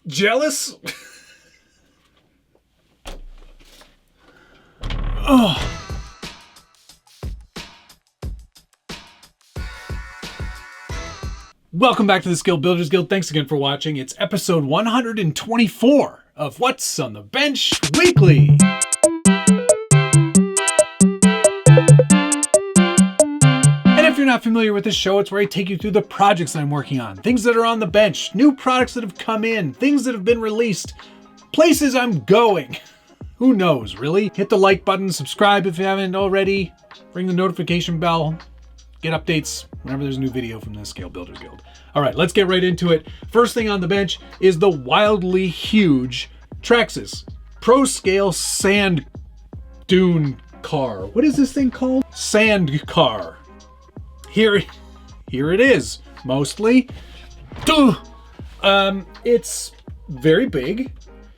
Jealous? Oh. Welcome back to the Skill Builders Guild. Thanks again for watching. It's episode 124 of What's on the Bench Weekly. And if you're not familiar with this show, it's where I take you through the projects that I'm working on, things that are on the bench, new products that have come in, things that have been released, places I'm going. Who knows, really? Hit the like button, subscribe if you haven't already, ring the notification bell, get updates whenever there's a new video from the Scale Builders Guild. All right, let's get right into it. First thing on the bench is the wildly huge Traxxas Pro Scale Sand Dune Car. What is this thing called? Sand Car. Here it is, mostly. It's very big.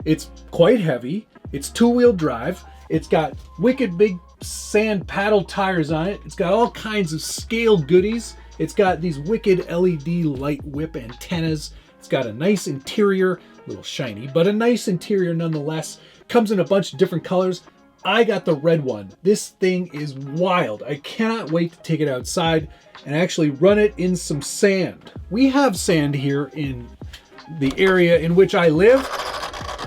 It's quite heavy. It's two-wheel drive. It's got wicked big sand paddle tires on it. It's got all kinds of scale goodies. It's got these wicked LED light whip antennas. It's got a nice interior, a little shiny, but a nice interior nonetheless. Comes in a bunch of different colors. I got the red one. This thing is wild. I cannot wait to take it outside and actually run it in some sand. We have sand here in the area in which I live,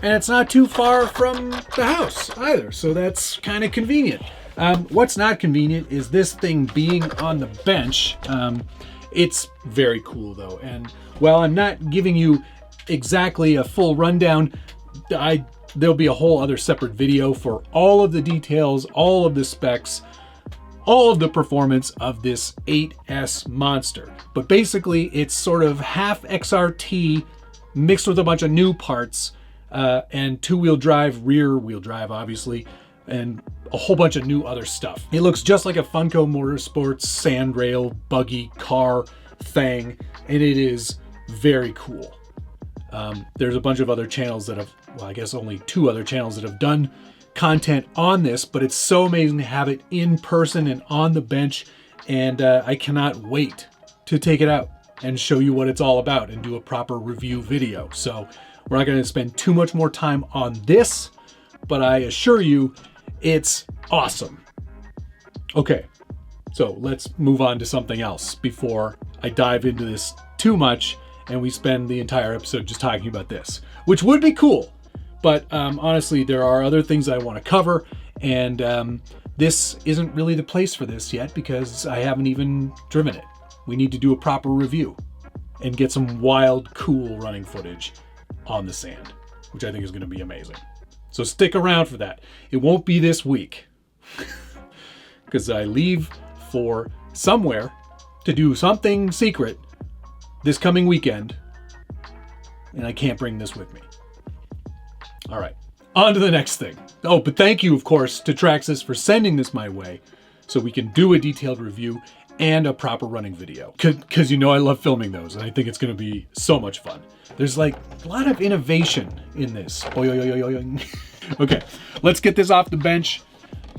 and it's not too far from the house either, so that's kind of convenient. What's not convenient is this thing being on the bench. It's very cool though, and while I'm not giving you exactly a full rundown, there'll be a whole other separate video for all of the details, all of the specs, all of the performance of this 8S monster. But basically it's sort of half XRT mixed with a bunch of new parts, and two-wheel drive, rear-wheel drive obviously, and a whole bunch of new other stuff. It looks just like a Funko Motorsports sandrail buggy car thing, and it is very cool. There's a bunch of other channels that have, well, I guess only 2 other channels that have done content on this, but it's so amazing to have it in person and on the bench, and I cannot wait to take it out and show you what it's all about and do a proper review video. So we're not going to spend too much more time on this, but I assure you it's awesome. Okay, so let's move on to something else before I dive into this too much and we spend the entire episode just talking about this, which would be cool. But honestly, there are other things I want to cover, and this isn't really the place for this yet because I haven't even driven it. We need to do a proper review and get some wild, cool running footage on the sand, which I think is going to be amazing. So stick around for that. It won't be this week because I leave for somewhere to do something secret this coming weekend, and I can't bring this with me. All right, on to the next thing. Oh, but thank you, of course, to Traxxas for sending this my way so we can do a detailed review and a proper running video. Because you know I love filming those, and I think it's going to be so much fun. There's like a lot of innovation in this. Okay, let's get this off the bench,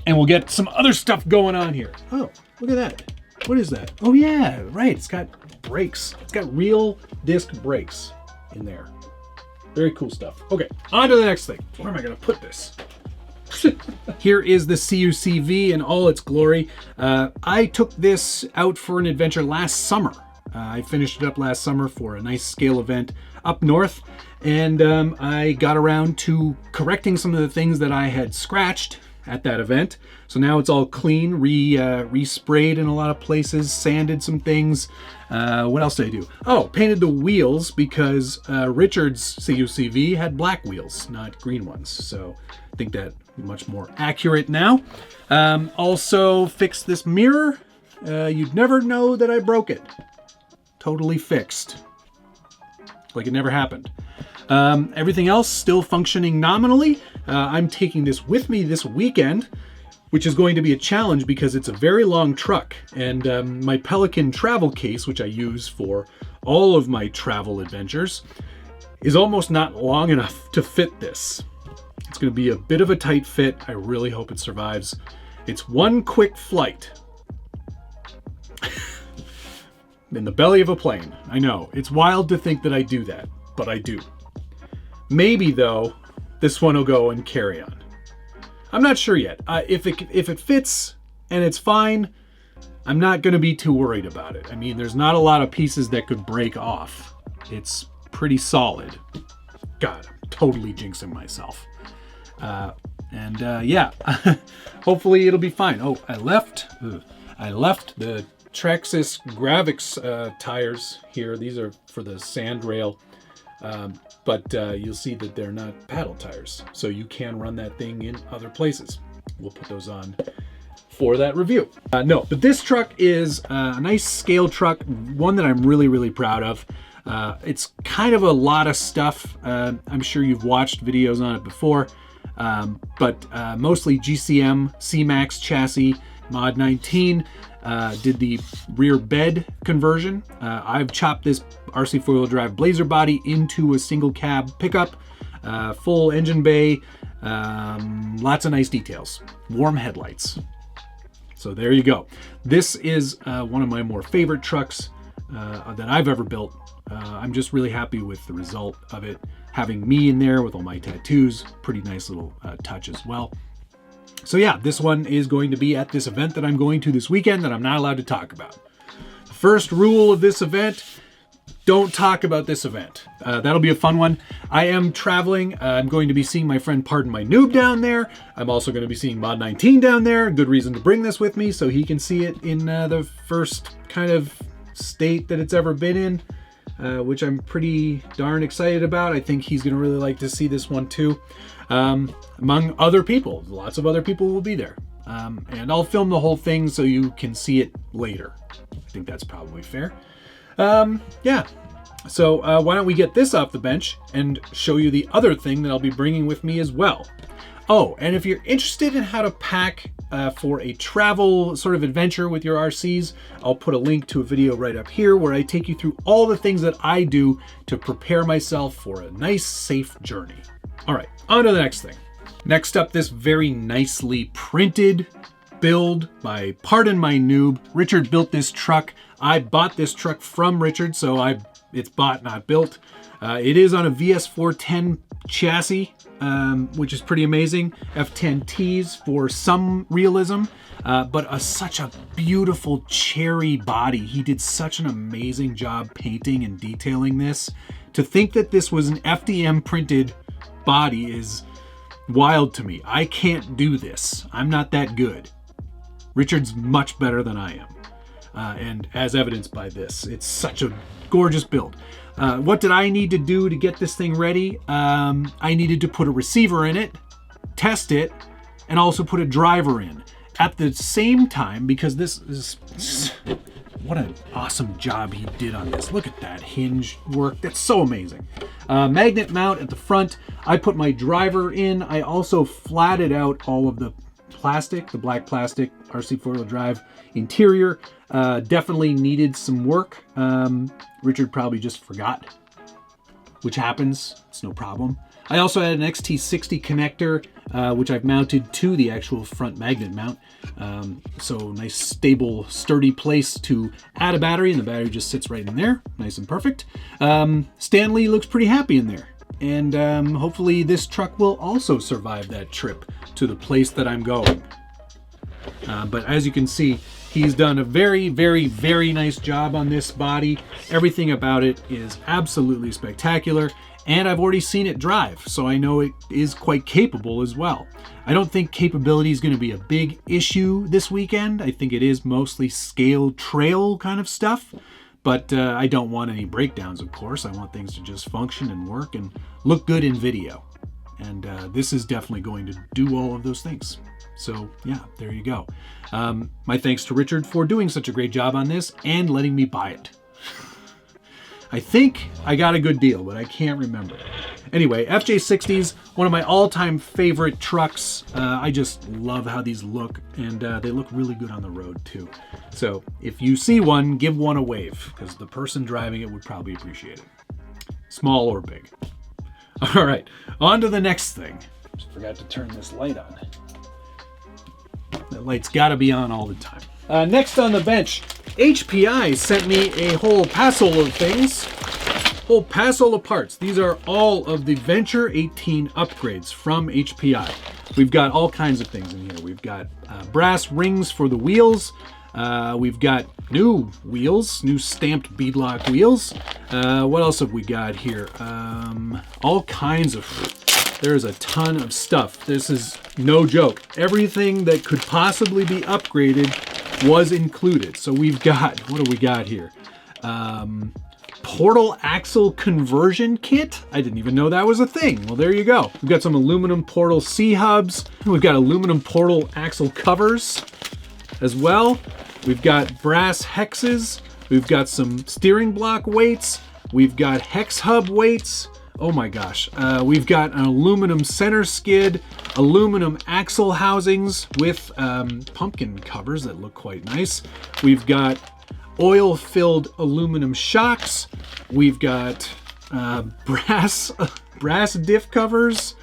and we'll get some other stuff going on here. Oh, look at that. What is that? Oh yeah, right, it's got brakes. It's got real disc brakes in there. Very cool stuff. Okay, on to the next thing. Where am I going to put this? Here is the CUCV in all its glory. I took this out for an adventure last summer. I finished it up last summer for a nice scale event up north, and I got around to correcting some of the things that I had scratched at that event. So now it's all clean, re-sprayed in a lot of places, sanded some things. What else did I do? Oh, painted the wheels because Richard's CUCV had black wheels, not green ones. So I think that much more accurate now. Also fixed this mirror. You'd never know that I broke it. Totally fixed. Like it never happened. Everything else still functioning nominally. I'm taking this with me this weekend, which is going to be a challenge because it's a very long truck, and my Pelican travel case, which I use for all of my travel adventures, is almost not long enough to fit this. It's going to be a bit of a tight fit. I really hope it survives. It's one quick flight in the belly of a plane. I know, it's wild to think that I do that, but I do. Maybe though, this one will go in carry-on. I'm not sure yet. If it fits and it's fine, I'm not going to be too worried about it. I mean, there's not a lot of pieces that could break off. It's pretty solid. God, I'm totally jinxing myself. Yeah, hopefully it'll be fine. Oh, I left the Traxxas Gravix tires here. These are for the sand rail. But you'll see that they're not paddle tires, so you can run that thing in other places. We'll put those on for that review. No, but this truck is a nice scale truck, one that I'm really, really proud of. It's kind of a lot of stuff. I'm sure you've watched videos on it before, but mostly GCM CMAX chassis, Mod 19. Did the rear bed conversion. I've chopped this RC four-wheel drive Blazer body into a single cab pickup, full engine bay, lots of nice details, warm headlights. So there you go. This is one of my more favorite trucks that I've ever built. I'm just really happy with the result of it. Having me in there with all my tattoos, pretty nice little touch as well. So yeah, this one is going to be at this event that I'm going to this weekend that I'm not allowed to talk about. The first rule of this event, don't talk about this event. That'll be a fun one. I am traveling. I'm going to be seeing my friend Pardon My Noob down there. I'm also going to be seeing Mod 19 down there. Good reason to bring this with me so he can see it in the first kind of state that it's ever been in, which I'm pretty darn excited about. I think he's going to really like to see this one too. Among other people, lots of other people will be there. And I'll film the whole thing so you can see it later. I think that's probably fair. Yeah. So why don't we get this off the bench and show you the other thing that I'll be bringing with me as well. Oh, and if you're interested in how to pack for a travel sort of adventure with your RCs, I'll put a link to a video right up here where I take you through all the things that I do to prepare myself for a nice, safe journey. All right, on to the next thing. Next up, this very nicely printed build by Pardon My Noob. Richard built this truck. I bought this truck from Richard, so it's bought, not built. It is on a VS410 chassis, which is pretty amazing. F10Ts for some realism, but such a beautiful cherry body. He did such an amazing job painting and detailing this. To think that this was an FDM printed body is wild to me. I can't do this. I'm not that good. Richard's much better than I am. And as evidenced by this, it's such a gorgeous build. What did I need to do to get this thing ready? I needed to put a receiver in it, test it, and also put a driver in. At the same time, because this is... What an awesome job he did on this. Look at that hinge work. That's so amazing. Magnet mount at the front. I put my driver in. I also flatted out all of the plastic, the black plastic RC four-wheel drive interior. Definitely needed some work. Richard probably just forgot, which happens. It's no problem. I also had an XT60 connector, which I've mounted to the actual front magnet mount. So nice, stable, sturdy place to add a battery, and the battery just sits right in there, nice and perfect. Stanley looks pretty happy in there. And hopefully this truck will also survive that trip to the place that I'm going. But as you can see, he's done a very, very, very nice job on this body. Everything about it is absolutely spectacular. And I've already seen it drive, so I know it is quite capable as well. I don't think capability is going to be a big issue this weekend. I think it is mostly scale trail kind of stuff. But I don't want any breakdowns, of course. I want things to just function and work and look good in video. And this is definitely going to do all of those things. So yeah, there you go. My thanks to Richard for doing such a great job on this and letting me buy it. I think I got a good deal, but I can't remember. Anyway, FJ60s, one of my all-time favorite trucks. I just love how these look, and they look really good on the road too. So if you see one, give one a wave, because the person driving it would probably appreciate it. Small or big. All right, on to the next thing. Just forgot to turn this light on. That light's gotta be on all the time. Next on the bench, HPI sent me a whole passel of things. Oh, pass all the parts. These are all of the Venture 18 upgrades from HPI. We've got all kinds of things in here. We've got brass rings for the wheels. We've got new wheels, new stamped beadlock wheels. What else have we got here? All kinds of... There's a ton of stuff. This is no joke. Everything that could possibly be upgraded was included. So we've got... What do we got here? Portal axle conversion kit. I didn't even know that was a thing. Well, there you go. We've got some aluminum portal C-hubs. We've got aluminum portal axle covers as well. We've got brass hexes. We've got some steering block weights. We've got hex hub weights. Oh my gosh. We've got an aluminum center skid, aluminum axle housings with pumpkin covers that look quite nice. We've got oil-filled aluminum shocks. We've got brass diff covers,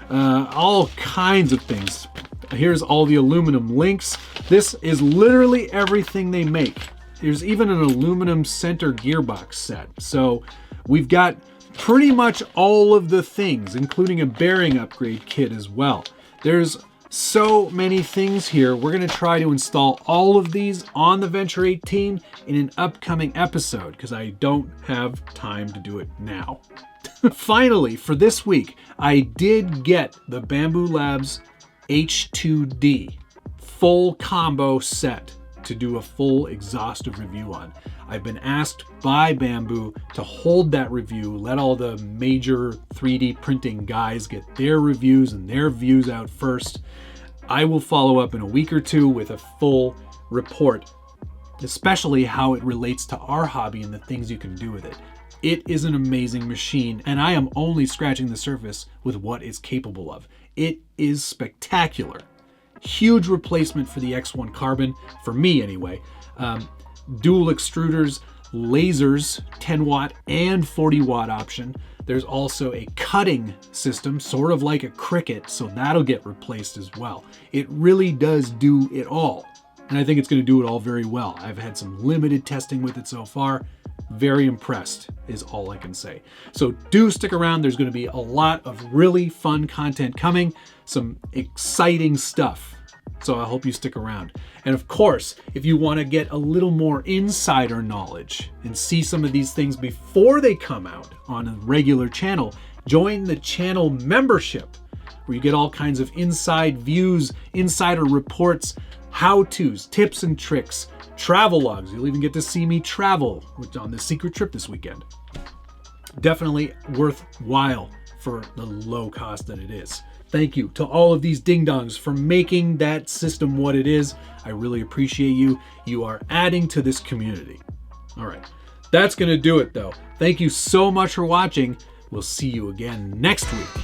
all kinds of things. Here's all the aluminum links. This is literally everything they make. There's even an aluminum center gearbox set. So we've got pretty much all of the things, including a bearing upgrade kit as well. There's so many things here. We're going to try to install all of these on the Venture 18 in an upcoming episode because I don't have time to do it now. Finally, for this week, I did get the Bambu Labs H2D full combo set to do a full exhaustive review on. I've been asked by Bambu to hold that review, let all the major 3D printing guys get their reviews and their views out first. I will follow up in a week or two with a full report, especially how it relates to our hobby and the things you can do with it. It is an amazing machine, and I am only scratching the surface with what it's capable of. It is spectacular. Huge replacement for the X1 Carbon, for me anyway. Dual extruders, lasers, 10 watt and 40 watt option. There's also a cutting system, sort of like a Cricut, so that'll get replaced as well. It really does do it all, and I think it's going to do it all very well. I've had some limited testing with it so far. Very impressed is all I can say. So do stick around. There's going to be a lot of really fun content coming, some exciting stuff. So I hope you stick around. And of course, if you want to get a little more insider knowledge and see some of these things before they come out on a regular channel, join the channel membership, where you get all kinds of inside views, insider reports, how-tos, tips and tricks, travel logs. You'll even get to see me travel on this secret trip this weekend. Definitely worthwhile for the low cost that it is. Thank you to all of these ding-dongs for making that system what it is. I really appreciate you. You are adding to this community. All right, that's going to do it though. Thank you so much for watching. We'll see you again next week.